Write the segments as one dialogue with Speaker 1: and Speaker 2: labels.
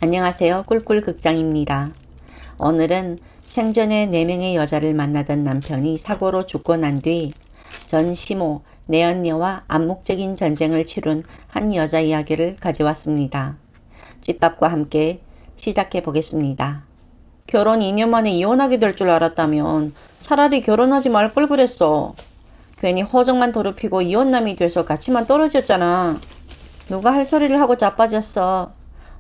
Speaker 1: 안녕하세요. 꿀꿀극장입니다. 오늘은 생전에 4명의 여자를 만나던 남편이 사고로 죽고 난 뒤 전 시모, 내연녀와 암묵적인 전쟁을 치룬 한 여자 이야기를 가져왔습니다. 뒷밥과 함께 시작해 보겠습니다. 결혼 2년 만에 이혼하게 될 줄 알았다면 차라리 결혼하지 말 걸 그랬어. 괜히 허정만 더럽히고 이혼남이 돼서 같이만 떨어졌잖아. 누가 할 소리를 하고 자빠졌어.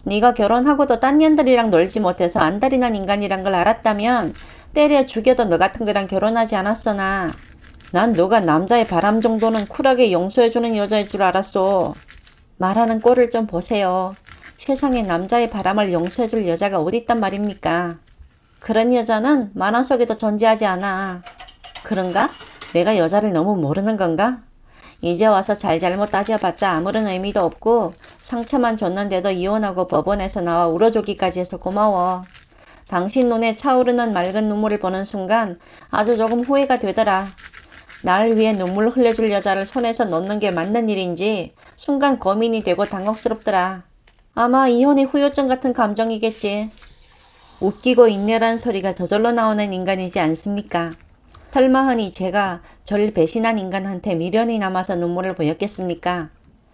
Speaker 1: 네가 결혼하고도 딴 년들이랑 놀지 못해서 안달이 난 인간이란 걸 알았다면 때려 죽여도 너 같은 거랑 결혼하지 않았어 나. 난 너가 남자의 바람 정도는 쿨하게 용서해주는 여자일 줄 알았어. 말하는 꼴을 좀 보세요. 세상에 남자의 바람을 용서해줄 여자가 어딨단 말입니까? 그런 여자는 만화 속에도 존재하지 않아. 그런가? 내가 여자를 너무 모르는 건가? 이제 와서 잘잘못 따져봤자 아무런 의미도 없고 상처만 줬는데도 이혼하고 법원에서 나와 울어주기까지 해서 고마워. 당신 눈에 차오르는 맑은 눈물을 보는 순간 아주 조금 후회가 되더라. 날 위해 눈물을 흘려줄 여자를 손에서 놓는 게 맞는 일인지 순간 고민이 되고 당혹스럽더라. 아마 이혼의 후유증 같은 감정이겠지. 웃기고 인내라는 소리가 저절로 나오는 인간이지 않습니까? 설마하니 제가 저를 배신한 인간한테 미련이 남아서 눈물을 보였겠습니까?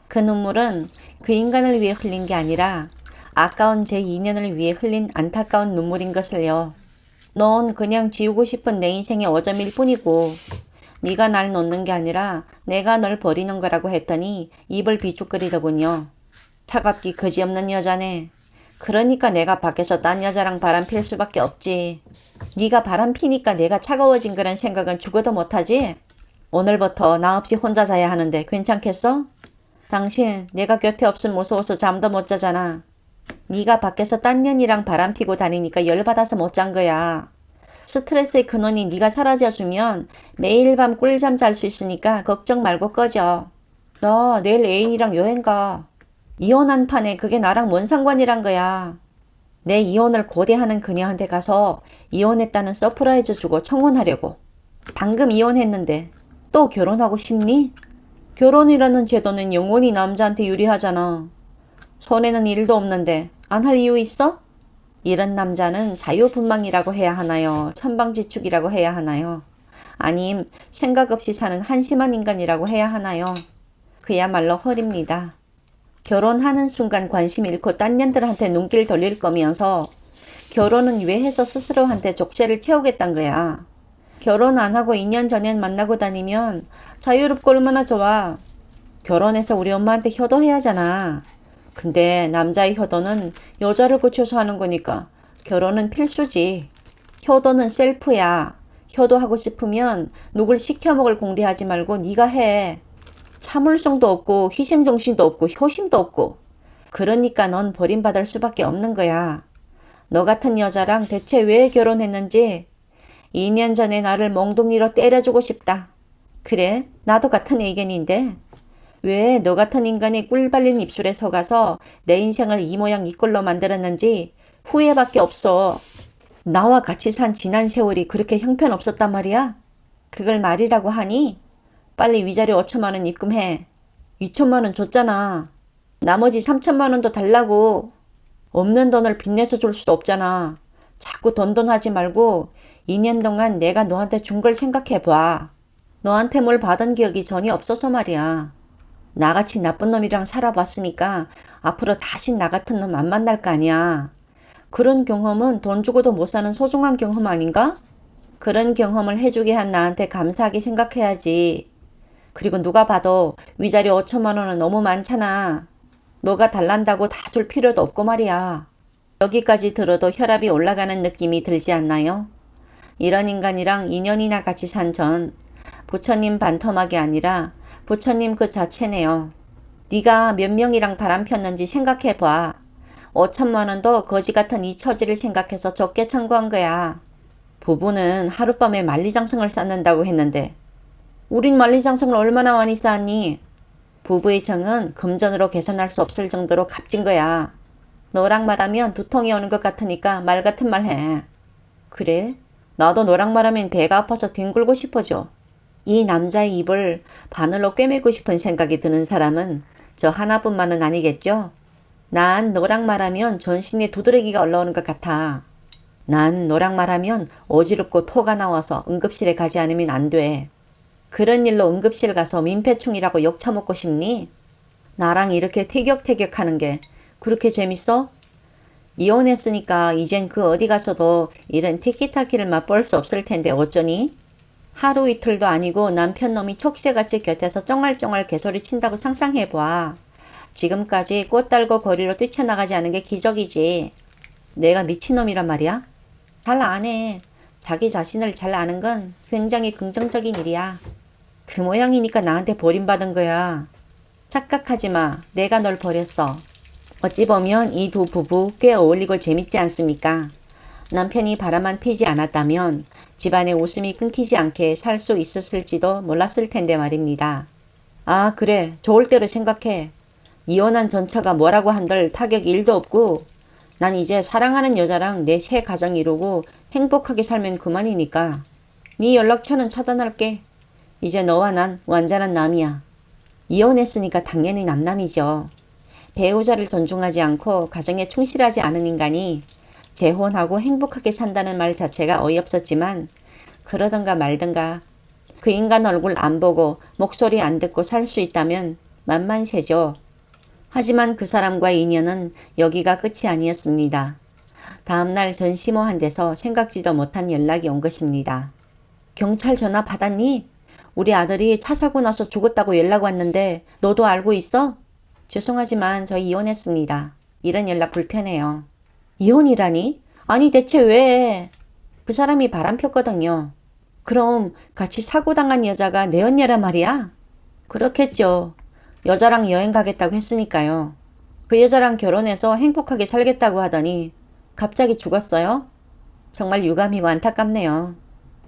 Speaker 1: 그 눈물은 그 인간을 위해 흘린 게 아니라 아까운 제 인연을 위해 흘린 안타까운 눈물인 것을요. 넌 그냥 지우고 싶은 내 인생의 오점일 뿐이고 네가 날 놓는 게 아니라 내가 널 버리는 거라고 했더니 입을 비죽거리더군요. 차갑기 그지없는 여자네. 그러니까 내가 밖에서 딴 여자랑 바람 필 수밖에 없지. 네가 바람 피니까 내가 차가워진 그런 생각은 죽어도 못하지? 오늘부터 나 없이 혼자 자야 하는데 괜찮겠어? 당신 내가 곁에 없으면 무서워서 잠도 못 자잖아. 네가 밖에서 딴 년이랑 바람 피고 다니니까 열받아서 못 잔 거야. 스트레스의 근원이 네가 사라져주면 매일 밤 꿀잠 잘 수 있으니까 걱정 말고 꺼져. 너 내일 애인이랑 여행 가. 이혼한 판에 그게 나랑 뭔 상관이란 거야. 내 이혼을 고대하는 그녀한테 가서 이혼했다는 서프라이즈 주고 청혼하려고. 방금 이혼했는데 또 결혼하고 싶니? 결혼이라는 제도는 영원히 남자한테 유리하잖아. 손에는 일도 없는데 안 할 이유 있어? 이런 남자는 자유분방이라고 해야 하나요? 천방지축이라고 해야 하나요? 아님 생각 없이 사는 한심한 인간이라고 해야 하나요? 그야말로 헐입니다. 결혼하는 순간 관심 잃고 딴 년들한테 눈길 돌릴 거면서 결혼은 왜 해서 스스로한테 족쇄를 채우겠단 거야. 결혼 안 하고 2년 전엔 만나고 다니면 자유롭고 얼마나 좋아. 결혼해서 우리 엄마한테 효도해야 하잖아. 근데 남자의 효도는 여자를 고쳐서 하는 거니까 결혼은 필수지. 효도는 셀프야. 효도하고 싶으면 누굴 시켜먹을 공리하지 말고 네가 해. 참을성도 없고 희생정신도 없고 효심도 없고. 그러니까 넌 버림받을 수밖에 없는 거야. 너 같은 여자랑 대체 왜 결혼했는지 2년 전에 나를 몽둥이로 때려주고 싶다. 그래, 나도 같은 의견인데 왜 너 같은 인간이 꿀 발린 입술에 속아서 내 인생을 이 모양 이 꼴로 만들었는지 후회밖에 없어. 나와 같이 산 지난 세월이 그렇게 형편없었단 말이야? 그걸 말이라고 하니? 빨리 위자료 5천만 원 입금해. 2천만 원 줬잖아. 나머지 3천만 원도 달라고. 없는 돈을 빚내서 줄 수도 없잖아. 자꾸 돈돈하지 말고 2년 동안 내가 너한테 준 걸 생각해봐. 너한테 뭘 받은 기억이 전혀 없어서 말이야. 나같이 나쁜 놈이랑 살아봤으니까 앞으로 다시 나 같은 놈 안 만날 거 아니야. 그런 경험은 돈 주고도 못 사는 소중한 경험 아닌가? 그런 경험을 해주게 한 나한테 감사하게 생각해야지. 그리고 누가 봐도 위자료 5천만 원은 너무 많잖아. 너가 달란다고 다 줄 필요도 없고 말이야. 여기까지 들어도 혈압이 올라가는 느낌이 들지 않나요? 이런 인간이랑 2년이나 같이 산 전 부처님 반토막이 아니라 부처님 그 자체네요. 네가 몇 명이랑 바람 폈는지 생각해봐. 5천만 원도 거지 같은 이 처지를 생각해서 적게 청구한 거야. 부부는 하룻밤에 만리장성을 쌓는다고 했는데 우린 만리장성을 얼마나 많이 쌓았니? 부부의 정은 금전으로 계산할 수 없을 정도로 값진 거야. 너랑 말하면 두통이 오는 것 같으니까 말 같은 말 해. 그래? 나도 너랑 말하면 배가 아파서 뒹굴고 싶어져. 이 남자의 입을 바늘로 꿰매고 싶은 생각이 드는 사람은 저 하나뿐만은 아니겠죠? 난 너랑 말하면 전신에 두드러기가 올라오는 것 같아. 난 너랑 말하면 어지럽고 토가 나와서 응급실에 가지 않으면 안 돼. 그런 일로 응급실 가서 민폐충이라고 욕 처먹고 싶니? 나랑 이렇게 티격태격하는 게 그렇게 재밌어? 이혼했으니까 이젠 그 어디 가서도 이런 티키타키를 맛볼 수 없을 텐데 어쩌니? 하루 이틀도 아니고 남편 놈이 촉새같이 곁에서 쫑알쫑알 개소리 친다고 상상해봐. 지금까지 꽃 달고 거리로 뛰쳐나가지 않은 게 기적이지. 내가 미친놈이란 말이야? 잘 안 해. 자기 자신을 잘 아는 건 굉장히 긍정적인 일이야. 그 모양이니까 나한테 버림받은 거야. 착각하지 마. 내가 널 버렸어. 어찌 보면 이 두 부부 꽤 어울리고 재밌지 않습니까? 남편이 바람만 피지 않았다면 집안에 웃음이 끊기지 않게 살 수 있었을지도 몰랐을 텐데 말입니다. 아, 그래. 좋을 대로 생각해. 이혼한 전처가 뭐라고 한들 타격이 1도 없고 난 이제 사랑하는 여자랑 내 새 가정 이루고 행복하게 살면 그만이니까 네 연락처는 차단할게. 이제 너와 난 완전한 남이야. 이혼했으니까 당연히 남남이죠. 배우자를 존중하지 않고 가정에 충실하지 않은 인간이 재혼하고 행복하게 산다는 말 자체가 어이없었지만 그러던가 말던가 그 인간 얼굴 안 보고 목소리 안 듣고 살 수 있다면 만만세죠. 하지만 그 사람과의 인연은 여기가 끝이 아니었습니다. 다음날 전시모한 데서 생각지도 못한 연락이 온 것입니다. 경찰 전화 받았니? 우리 아들이 차 사고 나서 죽었다고 연락 왔는데 너도 알고 있어? 죄송하지만 저희 이혼했습니다. 이런 연락 불편해요. 이혼이라니? 아니 대체 왜? 그 사람이 바람 폈거든요. 그럼 같이 사고 당한 여자가 내 언니란 말이야? 그렇겠죠. 여자랑 여행 가겠다고 했으니까요. 그 여자랑 결혼해서 행복하게 살겠다고 하더니 갑자기 죽었어요? 정말 유감이고 안타깝네요.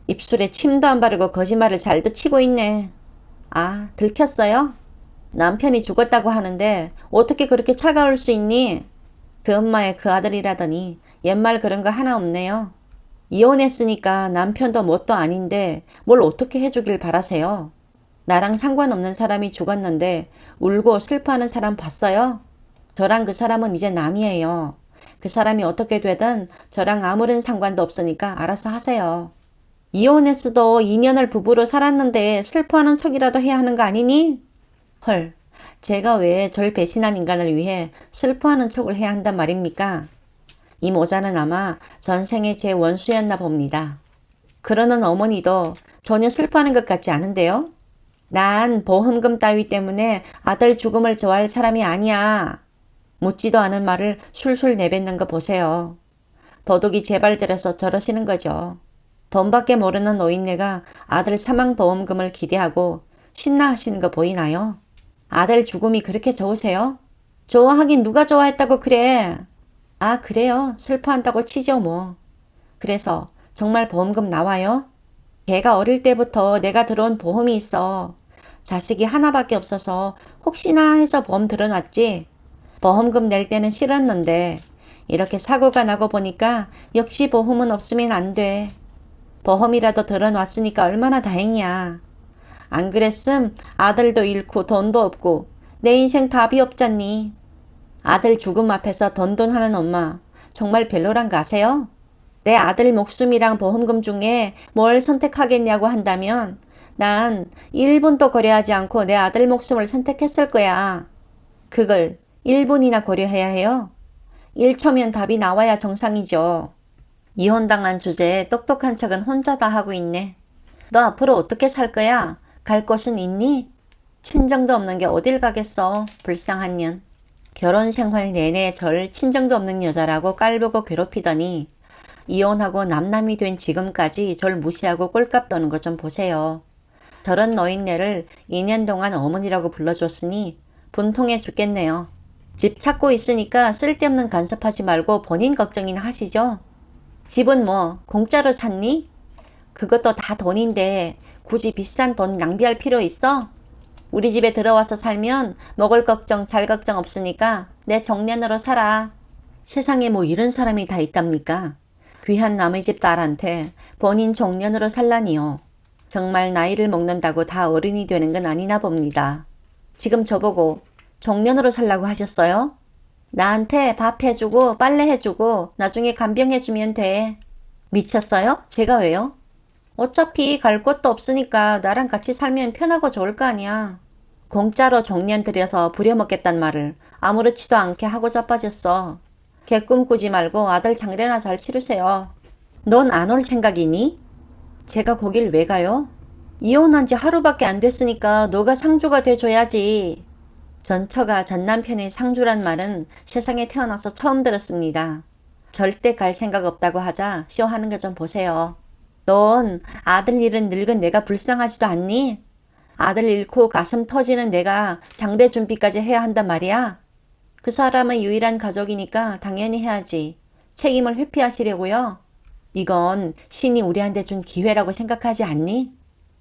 Speaker 1: 입술에 침도 안 바르고 거짓말을 잘도 치고 있네. 아, 들켰어요? 남편이 죽었다고 하는데 어떻게 그렇게 차가울 수 있니? 그 엄마의 그 아들이라더니 옛말 그런 거 하나 없네요. 이혼했으니까 남편도 뭣도 아닌데 뭘 어떻게 해주길 바라세요? 나랑 상관없는 사람이 죽었는데 울고 슬퍼하는 사람 봤어요? 저랑 그 사람은 이제 남이에요. 그 사람이 어떻게 되든 저랑 아무런 상관도 없으니까 알아서 하세요. 이혼했어도 2년을 부부로 살았는데 슬퍼하는 척이라도 해야 하는 거 아니니? 헐, 제가 왜 절 배신한 인간을 위해 슬퍼하는 척을 해야 한단 말입니까? 이 모자는 아마 전생에 제 원수였나 봅니다. 그러는 어머니도 전혀 슬퍼하는 것 같지 않은데요? 난 보험금 따위 때문에 아들 죽음을 좋아할 사람이 아니야. 묻지도 않은 말을 술술 내뱉는 거 보세요. 도둑이 재발절해서 저러시는 거죠. 돈밖에 모르는 노인네가 아들 사망보험금을 기대하고 신나하시는 거 보이나요? 아들 죽음이 그렇게 좋으세요? 좋아하긴 누가 좋아했다고 그래. 아, 그래요. 슬퍼한다고 치죠 뭐. 그래서 정말 보험금 나와요? 걔가 어릴 때부터 내가 들어온 보험이 있어. 자식이 하나밖에 없어서 혹시나 해서 보험 들어놨지. 보험금 낼 때는 싫었는데 이렇게 사고가 나고 보니까 역시 보험은 없으면 안 돼. 보험이라도 들어놨으니까 얼마나 다행이야. 안 그랬음 아들도 잃고 돈도 없고 내 인생 답이 없잖니. 아들 죽음 앞에서 던돈하는 엄마 정말 별로란 거 아세요? 내 아들 목숨이랑 보험금 중에 뭘 선택하겠냐고 한다면 난 1분도 고려하지 않고 내 아들 목숨을 선택했을 거야. 그걸 1분이나 고려해야 해요? 1초면 답이 나와야 정상이죠. 이혼당한 주제에 똑똑한 척은 혼자 다 하고 있네. 너 앞으로 어떻게 살 거야? 갈 곳은 있니? 친정도 없는 게 어딜 가겠어. 불쌍한 년. 결혼 생활 내내 절 친정도 없는 여자라고 깔보고 괴롭히더니 이혼하고 남남이 된 지금까지 절 무시하고 꼴값 떠는 것 좀 보세요. 저런 노인네를 2년 동안 어머니라고 불러줬으니 분통해 죽겠네요. 집 찾고 있으니까 쓸데없는 간섭하지 말고 본인 걱정이나 하시죠. 집은 뭐 공짜로 찾니? 그것도 다 돈인데 굳이 비싼 돈 낭비할 필요 있어? 우리 집에 들어와서 살면 먹을 걱정 잘 걱정 없으니까 내 정년으로 살아. 세상에 뭐 이런 사람이 다 있답니까? 귀한 남의 집 딸한테 본인 정년으로 살라니요. 정말 나이를 먹는다고 다 어른이 되는 건 아니나 봅니다. 지금 저보고 정년으로 살라고 하셨어요? 나한테 밥 해주고 빨래 해주고 나중에 간병해주면 돼. 미쳤어요? 제가 왜요? 어차피 갈 곳도 없으니까 나랑 같이 살면 편하고 좋을 거 아니야. 공짜로 종년 들여서 부려먹겠단 말을 아무렇지도 않게 하고 자빠졌어. 개꿈 꾸지 말고 아들 장례나 잘 치르세요. 넌 안 올 생각이니? 제가 거길 왜 가요? 이혼한 지 하루밖에 안 됐으니까 너가 상주가 돼줘야지. 전 처가 전 남편의 상주란 말은 세상에 태어나서 처음 들었습니다. 절대 갈 생각 없다고 하자 쇼하는 거 좀 보세요. 넌 아들 잃은 늙은 내가 불쌍하지도 않니? 아들 잃고 가슴 터지는 내가 장례 준비까지 해야 한단 말이야? 그 사람의 유일한 가족이니까 당연히 해야지. 책임을 회피하시려고요? 이건 신이 우리한테 준 기회라고 생각하지 않니?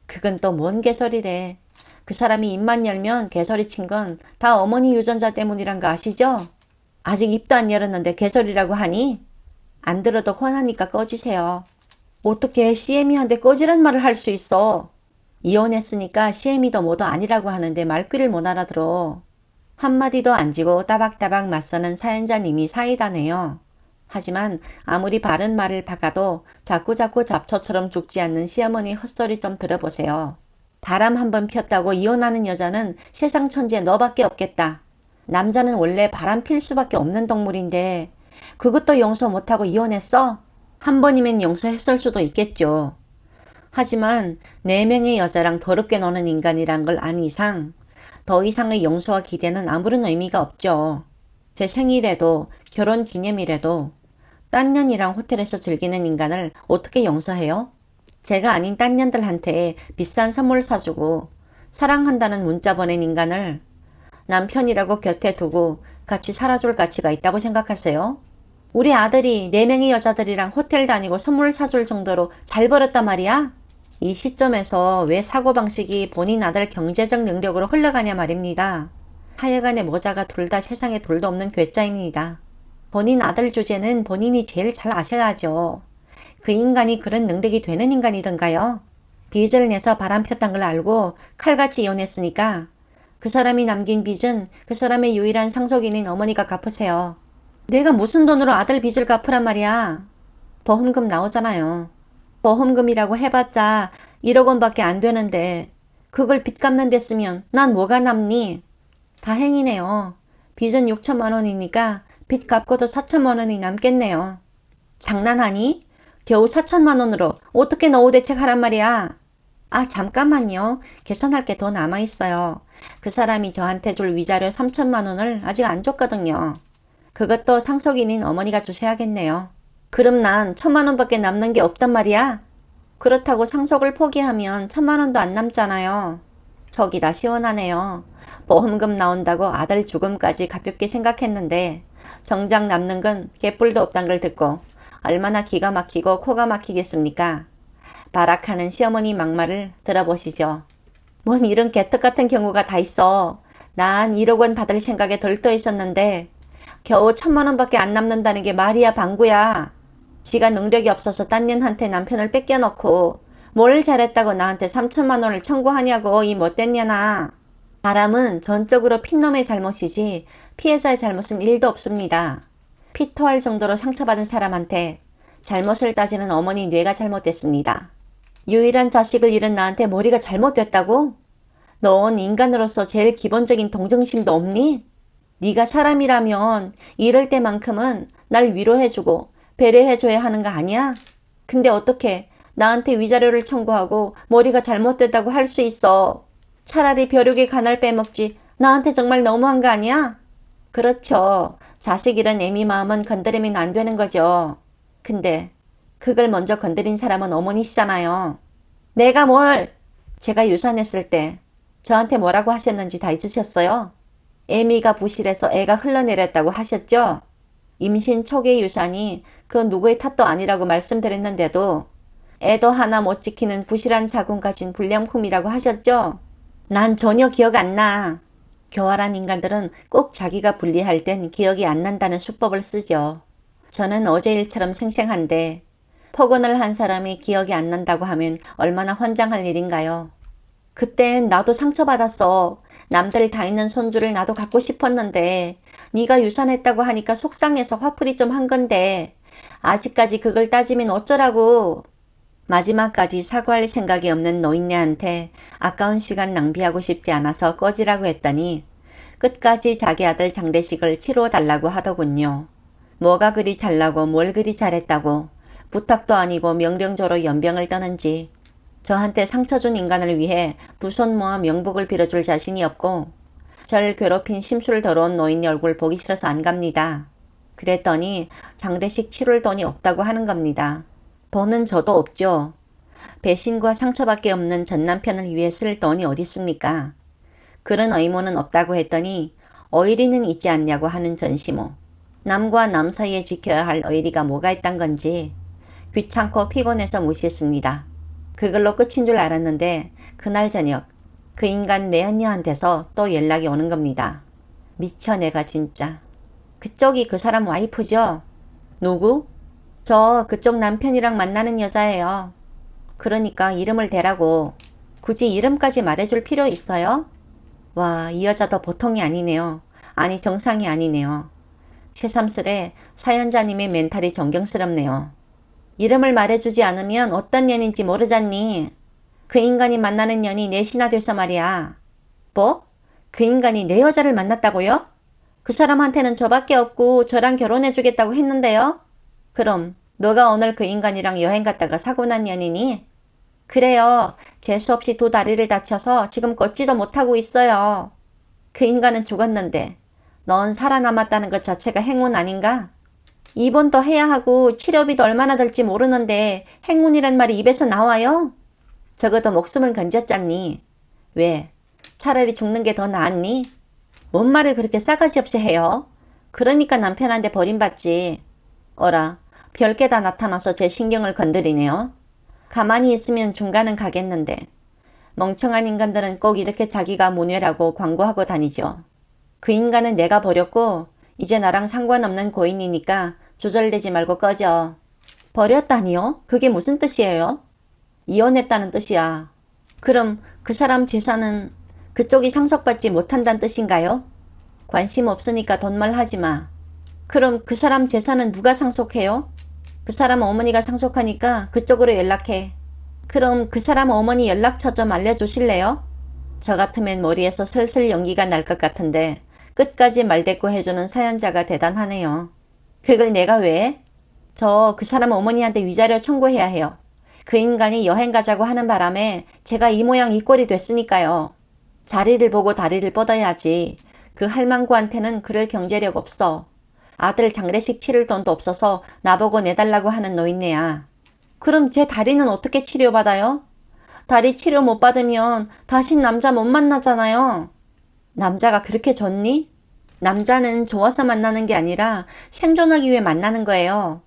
Speaker 1: 그건 또 뭔 개소리래. 그 사람이 입만 열면 개소리 친 건 다 어머니 유전자 때문이란 거 아시죠? 아직 입도 안 열었는데 개소리라고 하니? 안 들어도 혼하니까 꺼지세요. 어떻게 CM이한테 꺼지란 말을 할 수 있어? 이혼했으니까 CM이도 뭐도 아니라고 하는데 말귀를 못 알아들어. 한마디도 안 지고 따박따박 맞서는 사연자님이 사이다네요. 하지만 아무리 바른 말을 박아도 자꾸자꾸 잡초처럼 죽지 않는 시어머니 헛소리 좀 들어보세요. 바람 한번 폈다고 이혼하는 여자는 세상 천지에 너밖에 없겠다. 남자는 원래 바람 필 수밖에 없는 동물인데 그것도 용서 못하고 이혼했어? 한 번이면 용서했을 수도 있겠죠. 하지만 4명의 여자랑 더럽게 노는 인간이란 걸 안 이상 더 이상의 용서와 기대는 아무런 의미가 없죠. 제 생일에도 결혼 기념일에도 딴 년이랑 호텔에서 즐기는 인간을 어떻게 용서해요? 제가 아닌 딴 년들한테 비싼 선물 사주고 사랑한다는 문자 보낸 인간을 남편이라고 곁에 두고 같이 살아줄 가치가 있다고 생각하세요? 우리 아들이 4명의 여자들이랑 호텔 다니고 선물 사줄 정도로 잘 벌었단 말이야? 이 시점에서 왜 사고방식이 본인 아들 경제적 능력으로 흘러가냐 말입니다. 하여간의 모자가 둘 다 세상에 둘도 없는 괴짜입니다. 본인 아들 주제는 본인이 제일 잘 아셔야죠. 그 인간이 그런 능력이 되는 인간이던가요? 빚을 내서 바람 폈단 걸 알고 칼같이 이혼했으니까 그 사람이 남긴 빚은 그 사람의 유일한 상속인인 어머니가 갚으세요. 내가 무슨 돈으로 아들 빚을 갚으란 말이야. 보험금 나오잖아요. 보험금이라고 해봤자 1억 원밖에 안 되는데 그걸 빚 갚는 데 쓰면 난 뭐가 남니? 다행이네요. 빚은 6천만 원이니까 빚 갚고도 4천만 원이 남겠네요. 장난하니? 겨우 4천만 원으로 어떻게 노후 대책하란 말이야? 아 잠깐만요. 계산할 게 더 남아있어요. 그 사람이 저한테 줄 위자료 3천만 원을 아직 안 줬거든요. 그것도 상속인인 어머니가 주셔야겠네요. 그럼 난 1,000만 원밖에 남는 게 없단 말이야? 그렇다고 상속을 포기하면 1,000만 원도 안 남잖아요. 속이 다 시원하네요. 보험금 나온다고 아들 죽음까지 가볍게 생각했는데 정작 남는 건 개뿔도 없단 걸 듣고 얼마나 기가 막히고 코가 막히겠습니까? 발악하는 시어머니 막말을 들어보시죠. 뭔 이런 개떡 같은 경우가 다 있어. 난 1억 원 받을 생각에 덜떠 있었는데 겨우 1,000만 원밖에 안 남는다는 게 말이야 방구야. 지가 능력이 없어서 딴 년한테 남편을 뺏겨놓고 뭘 잘했다고 나한테 3천만 원을 청구하냐고 이 못된 년아. 바람은 전적으로 핀놈의 잘못이지 피해자의 잘못은 1도 없습니다. 피토할 정도로 상처받은 사람한테 잘못을 따지는 어머니 뇌가 잘못됐습니다. 유일한 자식을 잃은 나한테 머리가 잘못됐다고? 넌 인간으로서 제일 기본적인 동정심도 없니? 네가 사람이라면 이럴 때만큼은 날 위로해주고 배려해줘야 하는 거 아니야? 근데 어떻게 나한테 위자료를 청구하고 머리가 잘못됐다고 할 수 있어? 차라리 벼룩의 간을 빼먹지 나한테 정말 너무한 거 아니야? 그렇죠. 자식 잃은 애미 마음은 건드리면 안 되는 거죠. 근데 그걸 먼저 건드린 사람은 어머니시잖아요. 내가 뭘? 제가 유산했을 때 저한테 뭐라고 하셨는지 다 잊으셨어요? 애미가 부실해서 애가 흘러내렸다고 하셨죠? 임신 초기 유산이 그 누구의 탓도 아니라고 말씀드렸는데도 애도 하나 못 지키는 부실한 자궁 가진 불량품이라고 하셨죠? 난 전혀 기억 안 나. 교활한 인간들은 꼭 자기가 불리할 땐 기억이 안 난다는 수법을 쓰죠. 저는 어제 일처럼 생생한데 폭언을 한 사람이 기억이 안 난다고 하면 얼마나 환장할 일인가요? 그땐 나도 상처받았어. 남들 다 있는 손주를 나도 갖고 싶었는데 네가 유산했다고 하니까 속상해서 화풀이 좀 한 건데 아직까지 그걸 따지면 어쩌라고. 마지막까지 사과할 생각이 없는 노인네한테 아까운 시간 낭비하고 싶지 않아서 꺼지라고 했더니 끝까지 자기 아들 장례식을 치러달라고 하더군요. 뭐가 그리 잘나고 뭘 그리 잘했다고 부탁도 아니고 명령조로 연병을 떠는지 저한테 상처 준 인간을 위해 두 손 모아 명복을 빌어줄 자신이 없고 절 괴롭힌 심술 더러운 노인 얼굴 보기 싫어서 안 갑니다. 그랬더니 장례식 치룰 돈이 없다고 하는 겁니다. 돈은 저도 없죠. 배신과 상처밖에 없는 전 남편을 위해 쓸 돈이 어디 있습니까? 그런 의무는 없다고 했더니 의리는 있지 않냐고 하는 전시모. 남과 남 사이에 지켜야 할 의리가 뭐가 있단 건지 귀찮고 피곤해서 무시했습니다. 그걸로 끝인 줄 알았는데 그날 저녁 그 인간 내연녀한테서 또 연락이 오는 겁니다. 미쳐 내가 진짜. 그쪽이 그 사람 와이프죠? 누구? 저 그쪽 남편이랑 만나는 여자예요. 그러니까 이름을 대라고. 굳이 이름까지 말해줄 필요 있어요? 와, 이 여자도 보통이 아니네요. 아니 정상이 아니네요. 새삼스레 사연자님의 멘탈이 존경스럽네요. 이름을 말해주지 않으면 어떤 년인지 모르잖니. 그 인간이 만나는 년이 넷이나 돼서 말이야. 뭐? 그 인간이 내 여자를 만났다고요? 그 사람한테는 저밖에 없고 저랑 결혼해주겠다고 했는데요? 그럼 너가 오늘 그 인간이랑 여행 갔다가 사고 난 년이니? 그래요. 재수없이 두 다리를 다쳐서 지금 걷지도 못하고 있어요. 그 인간은 죽었는데 넌 살아남았다는 것 자체가 행운 아닌가? 입원도 해야 하고 치료비도 얼마나 들지 모르는데 행운이란 말이 입에서 나와요? 적어도 목숨은 건졌잖니. 왜? 차라리 죽는 게 더 나았니? 뭔 말을 그렇게 싸가지 없이 해요? 그러니까 남편한테 버림받지. 어라, 별게 다 나타나서 제 신경을 건드리네요. 가만히 있으면 중간은 가겠는데 멍청한 인간들은 꼭 이렇게 자기가 문외라고 광고하고 다니죠. 그 인간은 내가 버렸고 이제 나랑 상관없는 고인이니까 조절되지 말고 꺼져. 버렸다니요? 그게 무슨 뜻이에요? 이혼했다는 뜻이야. 그럼 그 사람 재산은 그쪽이 상속받지 못한다는 뜻인가요? 관심 없으니까 돈말 하지 마. 그럼 그 사람 재산은 누가 상속해요? 그 사람 어머니가 상속하니까 그쪽으로 연락해. 그럼 그 사람 어머니 연락처 좀 알려주실래요? 저 같으면 머리에서 슬슬 연기가 날 것 같은데 끝까지 말대꾸 해주는 사연자가 대단하네요. 그걸 내가 왜? 저 그 사람 어머니한테 위자료 청구해야 해요. 그 인간이 여행 가자고 하는 바람에 제가 이 모양 이 꼴이 됐으니까요. 자리를 보고 다리를 뻗어야지. 그 할망구한테는 그럴 경제력 없어. 아들 장례식 치를 돈도 없어서 나보고 내달라고 하는 노인네야. 그럼 제 다리는 어떻게 치료받아요? 다리 치료 못 받으면 다시 남자 못 만나잖아요. 남자가 그렇게 좋니? 남자는 좋아서 만나는 게 아니라 생존하기 위해 만나는 거예요.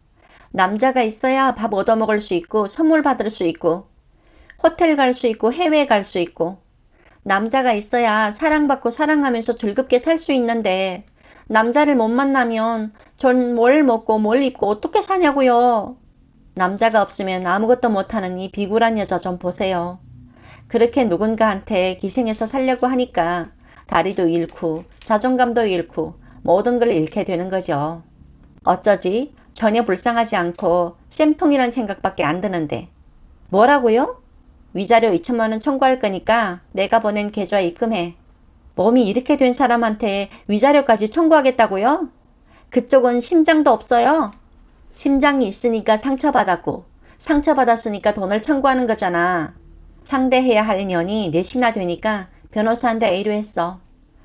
Speaker 1: 남자가 있어야 밥 얻어먹을 수 있고 선물 받을 수 있고 호텔 갈 수 있고 해외 갈 수 있고 남자가 있어야 사랑받고 사랑하면서 즐겁게 살 수 있는데 남자를 못 만나면 전 뭘 먹고 뭘 입고 어떻게 사냐고요. 남자가 없으면 아무것도 못하는 이 비굴한 여자 좀 보세요. 그렇게 누군가한테 기생해서 살려고 하니까 다리도 잃고 자존감도 잃고 모든 걸 잃게 되는 거죠. 어쩌지? 전혀 불쌍하지 않고 쌤통이란 생각밖에 안 드는데. 뭐라고요? 위자료 2천만 원 청구할 거니까 내가 보낸 계좌 입금해. 몸이 이렇게 된 사람한테 위자료까지 청구하겠다고요? 그쪽은 심장도 없어요. 심장이 있으니까 상처받았고 상처받았으니까 돈을 청구하는 거잖아. 상대해야 할 년이 넷이나 되니까 변호사한테 의뢰했어.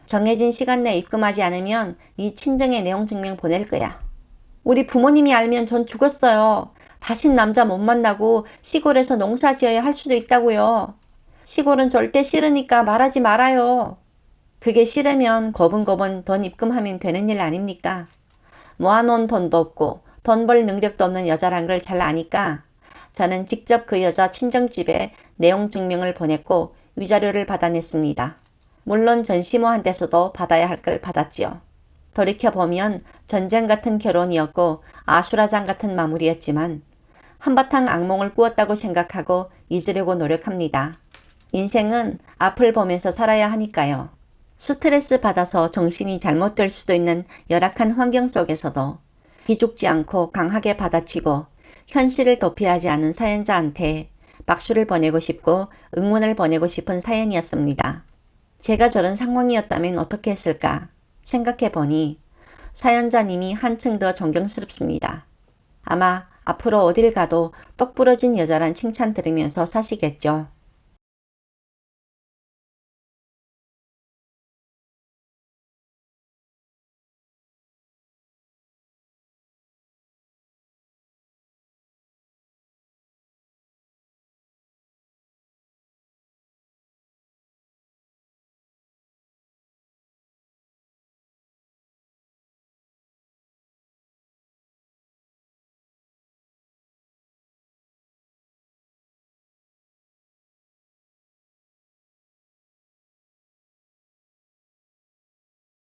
Speaker 1: 정해진 시간 내에 입금하지 않으면 네 친정에 내용 증명 보낼 거야. 우리 부모님이 알면 전 죽었어요. 다신 남자 못 만나고 시골에서 농사 지어야 할 수도 있다고요. 시골은 절대 싫으니까 말하지 말아요. 그게 싫으면 거분거분 돈 입금하면 되는 일 아닙니까? 모아놓은 돈도 없고 돈 벌 능력도 없는 여자란 걸 잘 아니까 저는 직접 그 여자 친정집에 내용 증명을 보냈고 위자료를 받아냈습니다. 물론 전시모한테서도 받아야 할 걸 받았지요. 돌이켜보면 전쟁 같은 결혼이었고 아수라장 같은 마무리였지만 한바탕 악몽을 꾸었다고 생각하고 잊으려고 노력합니다. 인생은 앞을 보면서 살아야 하니까요. 스트레스 받아서 정신이 잘못될 수도 있는 열악한 환경 속에서도 기죽지 않고 강하게 받아치고 현실을 도피하지 않은 사연자한테 박수를 보내고 싶고 응원을 보내고 싶은 사연이었습니다. 제가 저런 상황이었다면 어떻게 했을까 생각해 보니 사연자님이 한층 더 존경스럽습니다. 아마 앞으로 어딜 가도 똑부러진 여자란 칭찬 들으면서 사시겠죠.